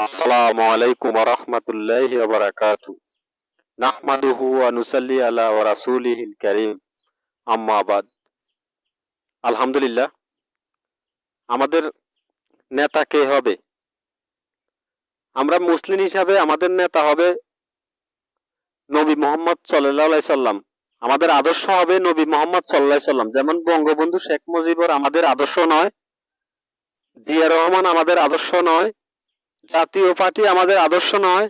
আসসালামু আলাইকুম ওয়া রাহমাতুল্লাহি ওয়া বারাকাতুহু। নাহমাদুহু ওয়া নুসাল্লি আলা ওয়া রাসূলিহিল কারীম। আম্মা বাদ। আলহামদুলিল্লাহ। আমাদের নেতা কে হবে? আমরা মুসলিম হিসাবে আমাদের নেতা হবে নবী মুহাম্মদ সাল্লাল্লাহু আলাইহি সাল্লাম। আমাদের আদর্শ হবে নবী মুহাম্মদ সাল্লাল্লাহু আলাইহি সাল্লাম। যেমন বঙ্গবন্ধু শেখ মুজিবুর আমাদের আদর্শ নয়, জিয়া রহমান আমাদের আদর্শ নয়, জাতীয় পার্টি আমাদের আদর্শ নয়,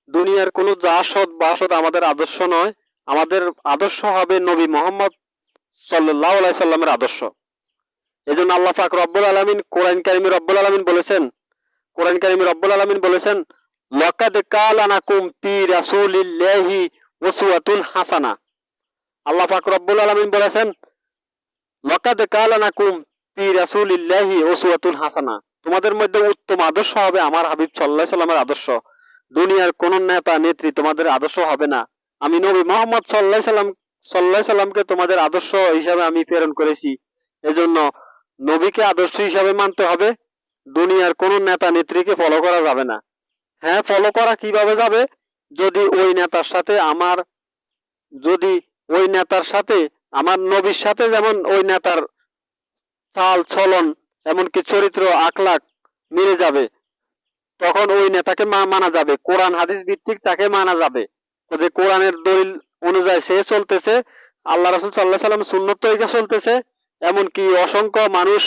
দুনিয়ার কোনো জাসদ বাসদ আমাদের আদর্শ নয়। আমাদের আদর্শ হবে নবী মুহাম্মদ সাল্লাল্লাহু আলাইহি সাল্লামের আদর্শ। এজন্য আল্লাহ পাক রব্বুল আলামিন কোরআন কারিমে রব্বুল আলামিন বলেছেন, কোরআন কারিমে রব্বুল আলামিন বলেছেন, লাকাদ কালানাকুম ফি রাসূলিল্লাহি উসওয়াতুন হাসানা। আল্লাহ পাক রব্বুল আলামিন বলেছেন, লাকাদ কালানাকুম ফি রাসূলিল্লাহি উসওয়াতুন হাসানা। তোমাদের মধ্যে উত্তম আদর্শ হবে আমার হাবিব সাল্লাল্লাহু আলাইহি সাল্লামের আদর্শ। দুনিয়ার কোন নেতা নেত্রী তোমাদের আদর্শ হবে না। আমি নবী মুহাম্মদ সাল্লাল্লাহু আলাইহি সাল্লামকে তোমাদের আদর্শ হিসাবে আমি প্রেরণ করেছি। এজন্য নবীকে আদর্শ হিসাবে মানতে হবে। দুনিয়ার কোন নেতা নেত্রীকে ফলো করা যাবে না। হ্যাঁ, ফলো করা কিভাবে যাবে? যদি ওই নেতার সাথে আমার যদি ওই নেতার সাথে আমার নবীর সাথে যেমন ওই নেতার চাল চলন এমনকি চরিত্র আখলাক মিলে যাবে, তখন ওই নেতাকে মানা যাবে। কোরআন হাদিস ভিত্তিক তাকে মানা যাবে। যে কোরআনের দলিল অনুযায়ী সে চলতেছে, আল্লাহ রাসূল সাল্লাল্লাহু আলাইহি সাল্লাম সুন্নত তরিকা চলতেছে। এমনকি অসংখ্য মানুষ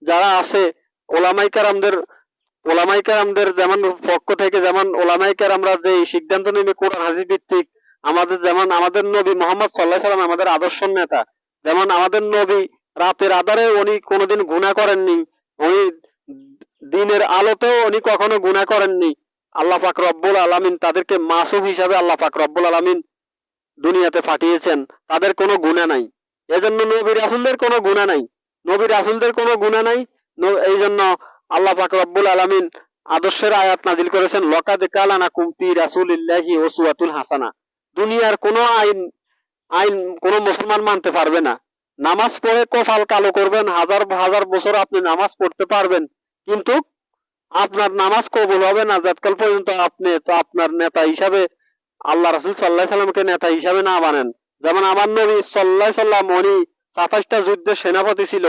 যারা আছে ওলামায়ে কেরামদের যেমন পক্ষ থেকে যেমন ওলামায়ে কেরামরা যে সিদ্ধান্ত নেবে কোরআন হাদিস ভিত্তিক, আমাদের নবী মুহাম্মদ সাল্লাল্লাহু আলাইহি সাল্লাম আমাদের আদর্শ নেতা। যেমন আমাদের নবী রাতের আধারে উনি কোনোদিন গুনাহ করেননি, উনি দিনের আলোতেও উনি কখনো গুনাহ করেননি। আল্লাহ পাক রব্বুল আলামিন তাদেরকে মাসুম হিসাবে আল্লাহ পাক রব্বুল আলামিন দুনিয়াতে পাঠিয়েছেন। তাদের কোনো গুনাহ নাই। এজন্য নবী রাসূলদের কোনো গুনাহ নাই। নবী রাসূলদের কোনো গুনাহ নাই। এই জন্য আল্লাহ পাক রব্বুল আলামিন আদর্শের আয়াত নাজিল করেছেন, লাকাদ কালানাকুম ফি রাসূলিল্লাহি উসওয়াতুন হাসানা। দুনিয়ার কোনো আইন আইন কোনো মুসলমান মানতে পারবে না। নামাজ পড়ে কপাল কালো করবেন, হাজার হাজার বছর আপনি নামাজ পড়তে পারবেন, কিন্তু আপনার নামাজ কবুল হবে না যতকাল পর্যন্ত আপনি তো আপনার নেতা হিসাবে আল্লাহ রাসূল সাল্লাল্লাহু আলাইহি সাল্লামকে নেতা হিসাবে না মানেন। যেমন আমার নবী সাল্লাল্লাহু আলাইহি সাল্লাম উনি ২৭টা যুদ্ধের সেনাপতি ছিল।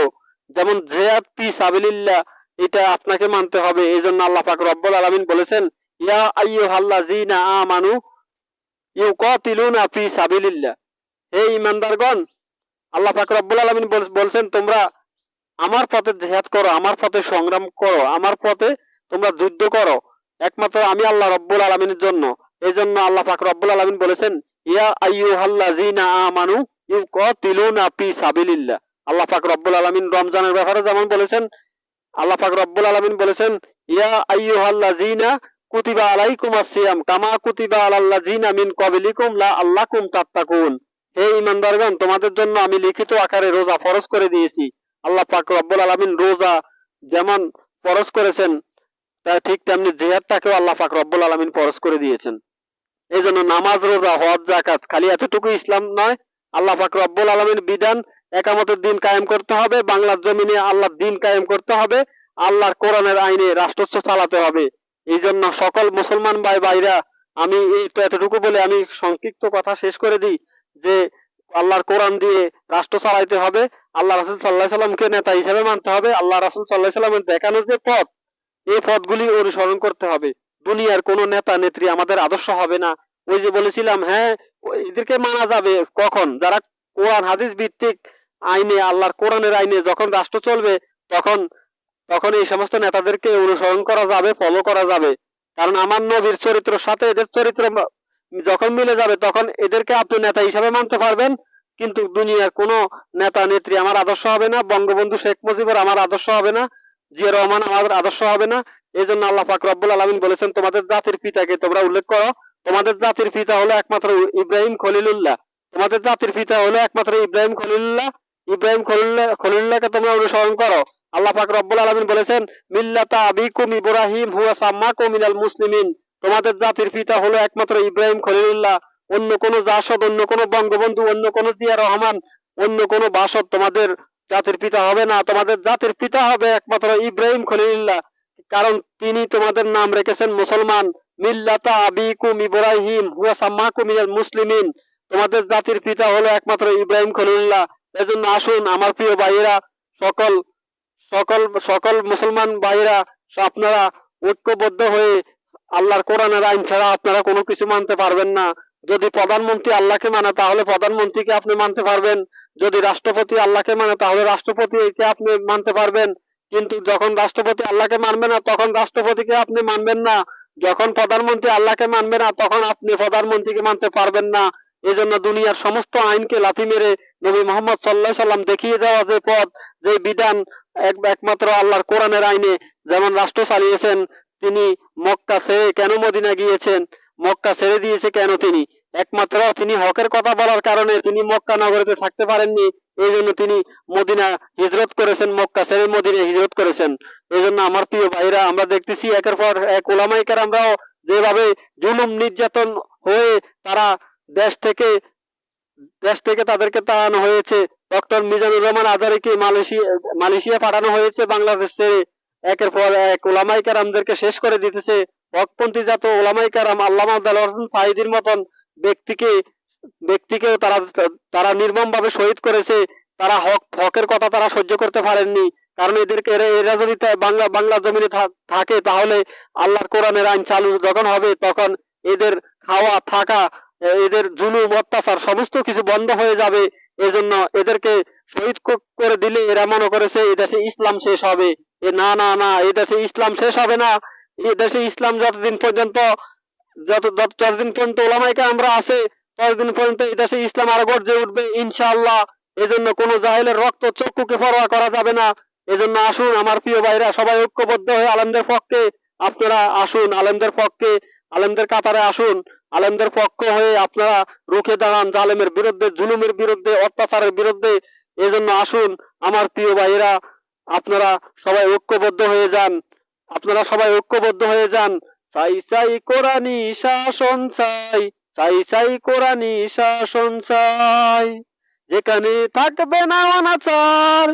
যেমন জিহাদ ফি সাবিলিল্লাহ, এটা আপনাকে মানতে হবে। এইজন্য আল্লাহ পাক রব্বুল আলামিন বলেছেন, ইয়া আইয়ুহাল্লাযীনা আমানু ইউকাতিলুনা ফি সাবিলিল্লাহ। হে ঈমানদারগণ, আল্লাহ পাক রব্বুল আলামিন বলছেন তোমরা আমার পথে জিহাদ করো, আমার পথে সংগ্রাম করো, আমার পথে তোমরা যুদ্ধ করো একমাত্র আমি আল্লাহ রব্বুল আলামিনের জন্য। এইজন্য আল্লাহ পাক রব্বুল আলামিন বলেছেন, ইয়া আইয়ুহাল্লাযীনা আমানু ইউকাতিলুনা ফি সাবিলিল্লাহ। আল্লাহ পাক রব্বুল আলামিন রমজানের ব্যাপারে যেমন বলেছেন, আল্লাহ পাক রব্বুল আলামিন বলেছেন, ইয়া আইয়ুহাল্লাযীনা কুতিবা আলাইকুমাস সিয়াম কামা কুতিবা আলাল্লাযীনা মিন ক্বাবলিকুম লাআল্লাকুম তাত্তাকুন। হে ঈমানদারগণ, তোমাদের জন্য আমি লিখিত আকারে রোজা ফরজ করে দিয়েছি। আল্লাহ পাক রব্বুল আলামিন রোজা যেমন ফরজ করেছেন, তাই ঠিক তেমনি জিহাদটাকেও আল্লাহ পাক রব্বুল আলামিন ফরজ করে দিয়েছেন। এই জন্য নামাজ, রোজা, হজ, যাকাত খালি এতটুকু ইসলাম নয়। আল্লাহ পাক রব্বুল আলামিন বিধান একামতের দিন কায়েম করতে হবে, বাংলার জমিনে আল্লাহর দিন কায়েম করতে হবে, আল্লাহর কোরআনের আইনে রাষ্ট্র চালাতে হবে। এই জন্য সকল মুসলমান ভাই ভাইরা, আমি এতটুকু বলে আমি সংক্ষিপ্ত কথা শেষ করে দিই যে আল্লাহর কোরআন দিয়ে রাষ্ট্র চালাইতে হবে, আল্লাহ রাসূল সাল্লাল্লাহু আলাইহি সাল্লামকে নেতা হিসেবে মানতে হবে, আল্লাহ রাসূল সাল্লাল্লাহু আলাইহি সাল্লামের দেখানো যে পথ, এই পথগুলি অনুসরণ করতে হবে। দুনিয়ার কোন নেতা নেত্রী আমাদের আদর্শ হবে না। ওই যে বলেছিলাম, হ্যাঁ এদেরকে মানা যাবে কখন? যারা কোরআন হাদিস ভিত্তিক আইনে, আল্লাহর কোরআনের আইনে যখন রাষ্ট্র চলবে, তখন তখন এই সমস্ত নেতাদেরকে অনুসরণ করা যাবে, ফলো করা যাবে। কারণ আমার নবীর চরিত্রের সাথে এদের চরিত্র যখন মিলে যাবে, তখন এদেরকে আপনি নেতা হিসাবে মানতে পারবেন। কিন্তু দুনিয়ার কোন নেতা নেত্রী আমার আদর্শ হবে না। বঙ্গবন্ধু শেখ মুজিবুর আমার আদর্শ হবে না, জিয়া রহমান আমাদের আদর্শ হবে না। এই জন্য আল্লাহ পাক রব্বুল আলামিন বলেছেন, তোমাদের জাতির পিতাকে তোমরা উল্লেখ করো। তোমাদের জাতির পিতা হলো একমাত্র ইব্রাহিম খলিলুল্লাহ। তোমাদের জাতির পিতা হলো একমাত্র ইব্রাহিম খলিলুল্লাহ। ইব্রাহিম খলিলুল্লাহকে তোমরা অনুসরণ করো। আল্লাহ পাক রব্বুল আলামিন বলেছেন, মিল্লাতা আবিকুম ইব্রাহিম হুয়া সাম্মাকুম মিনাল মুসলিমিন। তোমাদের জাতির পিতা হলো একমাত্র ইব্রাহিম খলিলুল্লাহ। অন্য কোন জাসদ, অন্য কোন বঙ্গবন্ধু, অন্য কোন জিয়া রহমান, অন্য কোন বাসদ তোমাদের জাতির পিতা হবে না। তোমাদের জাতির পিতা হবে একমাত্র ইব্রাহিম খলিলুল্লাহ। কারণ তিনি তোমাদের নাম রেখেছেন মুসলমান। মিল্লাতা আবিকুম ইব্রাহিম হুয়া সাম্মাকুম মিনাল মুসলিমিন, তোমাদের জাতির পিতা হলো একমাত্র ইব্রাহিম খলিলুল্লাহ। এজন্য আসুন আমার প্রিয় ভাইয়েরা, সকল সকল সকল মুসলমান ভাইয়েরা, আপনারা ঐক্যবদ্ধ হয়ে, আল্লাহর কোরআনের আইন ছাড়া আপনারা কোনো কিছু মানতে পারবেন না। যদি প্রধানমন্ত্রী আল্লাহকে মানে তাহলে প্রধানমন্ত্রীকে আপনি মানতে পারবেন, যদি রাষ্ট্রপতি আল্লাহকে মানে তাহলে রাষ্ট্রপতিকে আপনি মানতে পারবেন। কিন্তু যখন রাষ্ট্রপতি আল্লাহকে মানবে না তখন রাষ্ট্রপতিকে আপনি মানবেন না, যখন প্রধানমন্ত্রী আল্লাহকে মানবে না তখন আপনি প্রধানমন্ত্রীকে মানতে পারবেন না। এজন্য দুনিয়ার সমস্ত আইনকে লাথি মেরে নবী মোহাম্মদ সাল্লাল্লাহু আলাইহি সাল্লাম দেখিয়ে দেওয়া যে পথ, যে বিধান একমাত্র আল্লাহর কোরআনের আইনে যেমন রাষ্ট্র চালিয়েছেন। তিনি মক্কা ছেড়ে কেন মদিনা গিয়েছেন, মক্কা ছেড়ে দিয়েছে কেন তিনি? একমাত্র তিনি হকের কথা বলার কারণে তিনি মক্কা নগরীতে থাকতে পারেননি, এই জন্য তিনি মদিনা হিজরত করেছেন, মক্কা ছেড়ে মদিনা হিজরত করেছেন। এই জন্য আমার প্রিয় ভাইরা, আমরা দেখতেছি একের পর এক ওলামায়ে কেরামরাও যেভাবে জুলুম নির্যাতন হয়ে তারা দেশ থেকে তাদেরকে তাড়ানো হয়েছে। ডক্টর মিজানুর রহমান আজারীকে মালয়েশিয়া পাঠানো হয়েছে বাংলাদেশ ছেড়ে। একের পর এক ওলামায়ে কেরামদেরকে শেষ করে দিতেছে। হকপন্থী জাত ওলামায়ে কেরাম আল্লামা দেলোয়ার হোসেন সাঈদীর মতন ব্যক্তিকেও তারা নির্মমভাবে শহীদ করেছে। তারা হকের কথা তারা সহ্য করতে পারেননি, কারণ এরা যদি বাংলা জমিনে থাকে তাহলে আল্লাহর কোরআনের আইন চালু যখন হবে তখন এদের খাওয়া থাকা, এদের জুলুম অত্যাচার সমস্ত কিছু বন্ধ হয়ে যাবে। এজন্য এদেরকে শহীদ করে দিলে এরা মনে করেছে এদেশে ইসলাম শেষ হবে। না না না, এদেশে ইসলাম শেষ হবে না। এদেশে ইসলাম যতদিন পর্যন্ত ওলামায়ে কেরামরা আছে ততদিন পর্যন্ত এদেশে ইসলাম আরো গর্জে উঠবে ইনশাআল্লাহ। এজন্য কোন জাহেলের রক্ত চক্ষুকে পরোয়া করা যাবে না। এজন্য আসুন আমার প্রিয় ভাইরা, সবাই ঐক্যবদ্ধ হয়ে আলেমদের পক্ষে আপনারা আসুন, আলেমদের কাতারে আসুন, আলেমদের পক্ষ হয়ে আপনারা রুখে দাঁড়ান জালেমের বিরুদ্ধে, জুলুমের বিরুদ্ধে, অত্যাচারের বিরুদ্ধে। এজন্য আসুন আমার প্রিয় ভাইরা, আপনারা সবাই ঐক্যবদ্ধ হয়ে যান, চাই চাই কোরআনি শাসন চাই, চাই কোরআনি শাসন চাই। যেখানে থাকবে না অনাচার,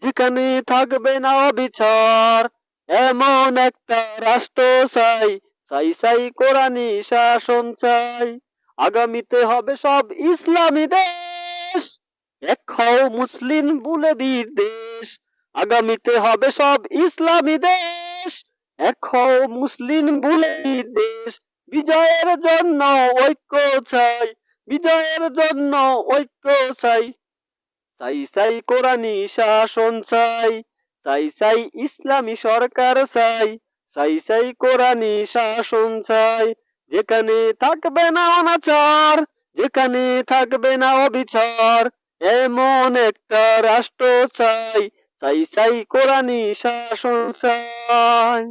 যেখানে থাকবে না অবিচার, এমন একটা রাষ্ট্র চাই, চাই কোরআনি শাসন চাই। আগামীতে হবে সব ইসলামী দেশ, এক হও মুসলিম ভুলে বিদেশ। আগামীতে হবে সব ইসলামী দেশ, এক হও মুসলিম ভুলে বিদেশ। বিজয়ের জন্য ঐক্য চাই, বিজয়ের জন্য ঐক্য চাই। চাই কোরআনি শাসন চাই, চাই ইসলামী সরকার চাই, চাই কোরআনি শাসন চাই। যেখানে থাকবে না অনাচার, যেখানে থাকবে না অবিচার, এমন একটা রাষ্ট্র চাই, চাই কোরআনি শাসন চাই।